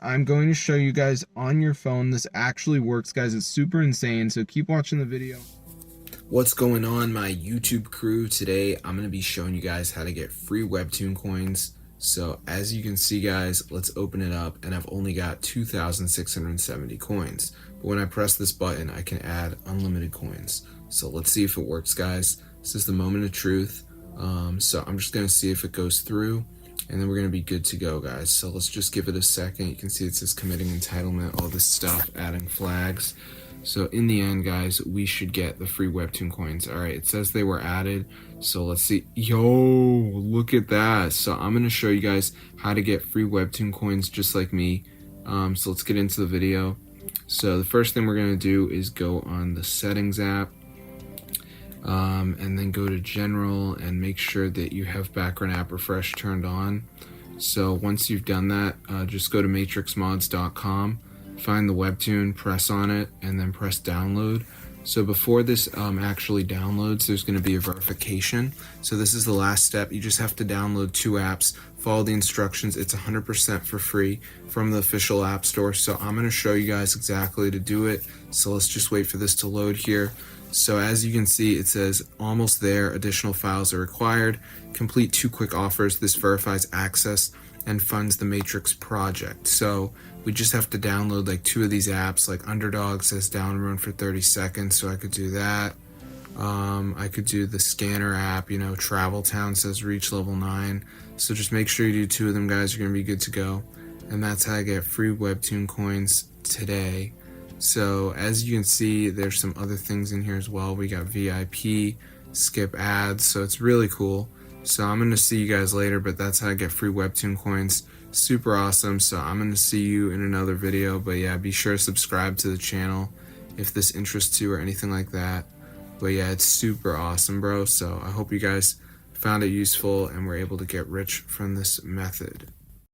I'm going to show you guys on your phone. This actually works, guys. It's super insane, so keep watching the video. What's going on, my YouTube crew? Today I'm going to be showing you guys how to get free Webtoon coins. So as you can see, guys, let's open it up, and I've only got 2,670 coins. But when I press this button, I can add unlimited coins. So let's see if it works, guys. This is the moment of truth. So I'm just going to see if it goes through, and then we're going to be good to go, guys. So let's just give it a second. You can see it says committing entitlement, all this stuff, adding flags. So in the end, guys, we should get the free Webtoon coins. All right, it says they were added. So let's see. Yo, look at that. So I'm going to show you guys how to get free Webtoon coins just like me. So let's get into the video. So the first thing we're going to do is go on the settings app. And then go to general and make sure that you have background app refresh turned on. So once you've done that, just go to matrixmods.com, find the Webtoon, press on it, and then press download. So before this actually downloads, there's going to be a verification. So this is the last step. You just have to download 2 apps, follow the instructions. It's 100% for free from the official app store. So I'm going to show you guys exactly to do it. So let's just wait for this to load here. So as you can see, it says almost there, additional files are required. Complete 2 quick offers. This verifies access and funds the Matrix project. So we just have to download like 2 of these apps. Like Underdog says download for 30 seconds, so I could do that. I could do the scanner app, you know, Travel Town says reach level 9. So just make sure you do 2 of them, guys. You're gonna be good to go. And that's how I get free Webtoon coins today. So as you can see, there's some other things in here as well. We got VIP, skip ads, so it's really cool. So I'm going to see you guys later, but that's how I get free Webtoon coins. Super awesome. So I'm going to see you in another video, but yeah, be sure to subscribe to the channel if this interests you or anything like that. But yeah, it's super awesome, bro. So I hope you guys found it useful and were able to get rich from this method.